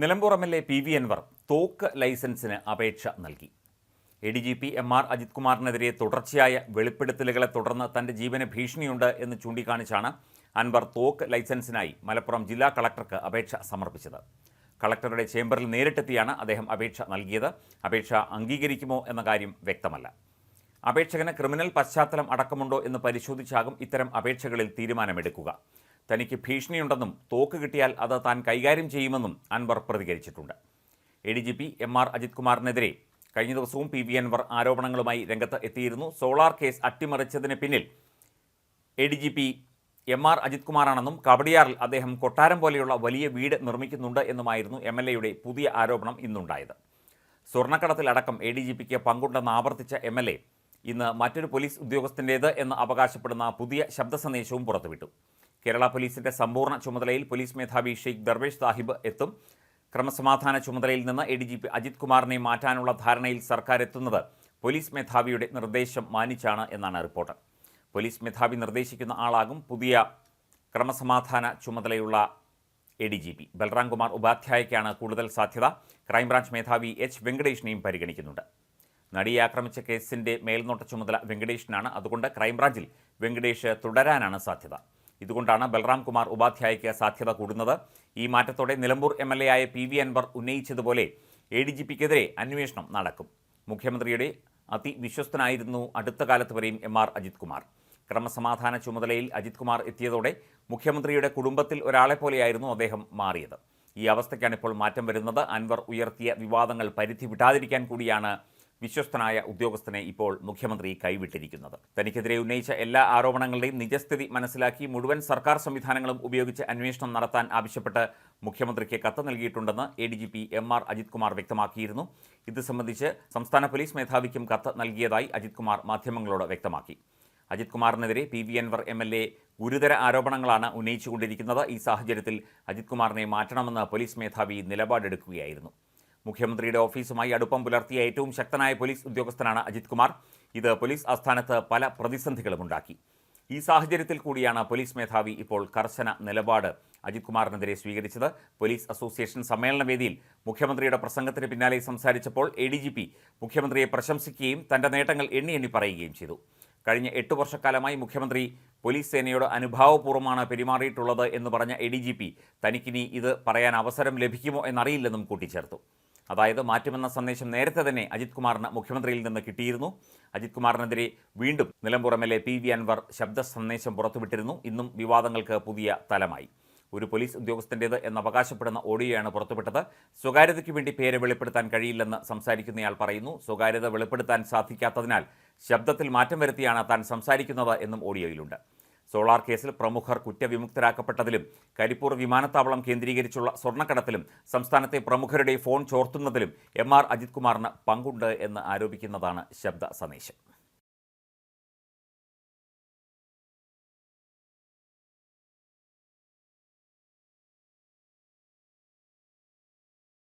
Nilambur MLA. PV. Anwar തോക്ക് ലൈസൻസിന് അപേക്ഷ നൽകി. എ.ഡി.ജി.പി. എം.ആർ. അജിത് കുമാറിനെതിരെ തുടർച്ചയായ വെളിപ്പെടുത്തലുകളെ തുടർന്ന് തന്റെ ജീവന് ഭീഷണിയുണ്ട് എന്ന് ചൂണ്ടിക്കാണിച്ചാണ് അൻവർ തോക്ക് ലൈസൻസിനായി മലപ്പുറം ജില്ലാ കളക്ടർക്ക് അപേക്ഷ സമർപ്പിച്ചത്. കളക്ടറുടെ ചേംബറിൽ നേരിട്ടെത്തിയാണ് അദ്ദേഹം അപേക്ഷ നൽകിയത്. അപേക്ഷ അംഗീകരിക്കുമോ എന്ന കാര്യം വ്യക്തമല്ല. അപേക്ഷകന് ക്രിമിനൽ പശ്ചാത്തലം അടക്കമുണ്ടോ എന്ന് പരിശോധിച്ചാകും ഇത്തരം അപേക്ഷകളിൽ തീരുമാനമെടുക്കുക. തനിക്ക് ഭീഷണിയുണ്ടെന്നും തോക്ക് കിട്ടിയാൽ അത് താൻ കൈകാര്യം ചെയ്യുമെന്നും അൻവർ പ്രതികരിച്ചിട്ടുണ്ട്. എ.ഡി.ജി.പി. എം.ആർ. അജിത് കുമാറിനെതിരെ കഴിഞ്ഞ ദിവസവും പി.വി. അൻവർ ആരോപണങ്ങളുമായി രംഗത്ത് എത്തിയിരുന്നു. സോളാർ കേസ് അട്ടിമറിച്ചതിന് പിന്നിൽ എ.ഡി.ജി.പി. എം.ആർ. അജിത് കുമാറാണെന്നും കവടിയാറിൽ അദ്ദേഹം കൊട്ടാരം പോലെയുള്ള വലിയ വീട് നിർമ്മിക്കുന്നുണ്ട് എന്നുമായിരുന്നു എം.എൽ.എയുടെ പുതിയ ആരോപണം ഇന്നുണ്ടായത്. സ്വർണ്ണക്കടത്തിലടക്കം എ.ഡി.ജി.പിക്ക് പങ്കുണ്ടെന്ന് ആവർത്തിച്ച എം.എൽ.എ. ഇന്ന് മറ്റൊരു പോലീസ് ഉദ്യോഗസ്ഥൻ്റേത് എന്ന് അവകാശപ്പെടുന്ന പുതിയ ശബ്ദ സന്ദേശവും പുറത്തുവിട്ടു. കേരള പോലീസിന്റെ സമ്പൂർണ്ണ ചുമതലയിൽ പോലീസ് മേധാവി ഷെയ്ഖ് ദർവേഷ് സാഹിബ് എത്തും. ക്രമസമാധാന ചുമതലയിൽ നിന്ന് എ.ഡി.ജി.പി. അജിത് കുമാറിനെ മാറ്റാനുള്ള ധാരണയിൽ സർക്കാർ എത്തുന്നത് പോലീസ് മേധാവിയുടെ നിർദ്ദേശം മാനിച്ചാണ് എന്നാണ് റിപ്പോർട്ട്. പോലീസ് മേധാവി നിർദ്ദേശിക്കുന്ന ആളാകും പുതിയ ക്രമസമാധാന ചുമതലയുള്ള എ.ഡി.ജി.പി. ബൽറാം കുമാർ ഉപാധ്യായയ്ക്കാണ് കൂടുതൽ സാധ്യത. ക്രൈംബ്രാഞ്ച് മേധാവി എച്ച് വെങ്കടേഷിനെയും പരിഗണിക്കുന്നുണ്ട്. നടിയെ ആക്രമിച്ച കേസിന്റെ മേൽനോട്ട ചുമതല വെങ്കടേഷിനാണ്. അതുകൊണ്ട് ക്രൈംബ്രാഞ്ചിൽ വെങ്കടേഷ് തുടരാനാണ് സാധ്യത. ഇതുകൊണ്ടാണ് ബൽറാം കുമാർ ഉപാധ്യായയ്ക്ക് സാധ്യത കൂടുന്നത്. ഈ മാറ്റത്തോടെ നിലമ്പൂർ എം.എൽ.എ. ആയ പി.വി. അൻവർ ഉന്നയിച്ചതുപോലെ എ.ഡി.ജി.പിക്കെതിരെ അന്വേഷണം നടക്കും. മുഖ്യമന്ത്രിയുടെ അതിവിശ്വസ്തനായിരുന്നു അടുത്ത കാലത്ത് വരെയും എം.ആർ. അജിത് കുമാർ. ക്രമസമാധാന ചുമതലയിൽ അജിത് കുമാർ എത്തിയതോടെ മുഖ്യമന്ത്രിയുടെ കുടുംബത്തിൽ ഒരാളെപ്പോലെയായിരുന്നു അദ്ദേഹം മാറിയത്. ഈ അവസ്ഥയ്ക്കാണിപ്പോൾ മാറ്റം വരുന്നത്. അൻവർ ഉയർത്തിയ വിവാദങ്ങൾ പരിധി വിടാതിരിക്കാൻ കൂടിയാണ് വിശ്വസ്തനായ ഉദ്യോഗസ്ഥനെ ഇപ്പോൾ മുഖ്യമന്ത്രി കൈവിട്ടിരിക്കുന്നത്. തനിക്കെതിരെ ഉന്നയിച്ച എല്ലാ ആരോപണങ്ങളുടെയും നിജസ്ഥിതി മനസ്സിലാക്കി മുഴുവൻ സർക്കാർ സംവിധാനങ്ങളും ഉപയോഗിച്ച് അന്വേഷണം നടത്താൻ ആവശ്യപ്പെട്ട് മുഖ്യമന്ത്രിക്ക് കത്ത് നൽകിയിട്ടുണ്ടെന്ന് എ.ഡി.ജി.പി. എം.ആർ. അജിത് കുമാർ വ്യക്തമാക്കിയിരുന്നു. ഇത് സംബന്ധിച്ച് സംസ്ഥാന പോലീസ് മേധാവിക്കും കത്ത് നൽകിയതായി അജിത് കുമാർ മാധ്യമങ്ങളോട് വ്യക്തമാക്കി. അജിത് കുമാറിനെതിരെ പി.വി. അൻവർ എം.എൽ.എ. ഗുരുതര ആരോപണങ്ങളാണ് ഉന്നയിച്ചുകൊണ്ടിരിക്കുന്നത്. ഈ സാഹചര്യത്തിൽ അജിത് കുമാറിനെ മാറ്റണമെന്ന് പോലീസ് മേധാവി നിലപാടെടുക്കുകയായിരുന്നു. മുഖ്യമന്ത്രിയുടെ ഓഫീസുമായി അടുപ്പം പുലർത്തിയ ഏറ്റവും ശക്തനായ പോലീസ് ഉദ്യോഗസ്ഥനാണ് അജിത് കുമാർ. ഇത് പോലീസ് ആസ്ഥാനത്ത് പല പ്രതിസന്ധികളും ഉണ്ടാക്കി. ഈ സാഹചര്യത്തിൽ കൂടിയാണ് പോലീസ് മേധാവി ഇപ്പോൾ കർശന നിലപാട് അജിത് കുമാറിനെതിരെ സ്വീകരിച്ചത്. പോലീസ് അസോസിയേഷൻ സമ്മേളന വേദിയിൽ മുഖ്യമന്ത്രിയുടെ പ്രസംഗത്തിന് പിന്നാലെ സംസാരിച്ചപ്പോൾ എ.ഡി.ജി.പി. മുഖ്യമന്ത്രിയെ പ്രശംസിക്കുകയും തന്റെ നേട്ടങ്ങൾ എണ്ണി പറയുകയും ചെയ്തു. കഴിഞ്ഞ 8 വർഷക്കാലമായി മുഖ്യമന്ത്രി പോലീസ് സേനയോട് അനുഭാവപൂർവ്വമാണ് പെരുമാറിയിട്ടുള്ളത് എന്ന് പറഞ്ഞ എ.ഡി.ജി.പി. തനിക്കിനി ഇത് പറയാൻ അവസരം ലഭിക്കുമോ എന്നറിയില്ലെന്നും കൂട്ടിച്ചേർത്തു. അതായത് മാറ്റുമെന്ന സന്ദേശം നേരത്തെ തന്നെ അജിത് കുമാറിന് മുഖ്യമന്ത്രിയിൽ നിന്ന് കിട്ടിയിരുന്നു. അജിത് കുമാറിനെതിരെ വീണ്ടും നിലമ്പൂർ എം.എൽ.എ. പി.വി. അൻവർ ശബ്ദ സന്ദേശം പുറത്തുവിട്ടിരുന്നു. ഇന്നും വിവാദങ്ങൾക്ക് പുതിയ തലമായി. ഒരു പോലീസ് ഉദ്യോഗസ്ഥൻ്റേത് എന്നവകാശപ്പെടുന്ന ഓഡിയോയാണ് പുറത്തുവിട്ടത്. സ്വകാര്യതയ്ക്ക് വേണ്ടി പേര് വെളിപ്പെടുത്താൻ കഴിയില്ലെന്ന് സംസാരിക്കുന്നയാൾ പറയുന്നു. സ്വകാര്യത വെളിപ്പെടുത്താൻ സാധിക്കാത്തതിനാൽ ശബ്ദത്തിൽ മാറ്റം വരുത്തിയാണ് താൻ സംസാരിക്കുന്നത് എന്നും ഓഡിയോയിലുണ്ട്. സോളാർ കേസിൽ പ്രമുഖർ കുറ്റവിമുക്തരാക്കപ്പെട്ടതിലും കരിപ്പൂർ വിമാനത്താവളം കേന്ദ്രീകരിച്ചുള്ള സ്വർണ്ണക്കടത്തിലും സംസ്ഥാനത്തെ പ്രമുഖരുടെ ഫോൺ ചോർത്തുന്നതിലും എം.ആർ. അജിത് കുമാറിന് പങ്കുണ്ട് എന്ന് ആരോപിക്കുന്നതാണ് ശബ്ദ സന്ദേശം.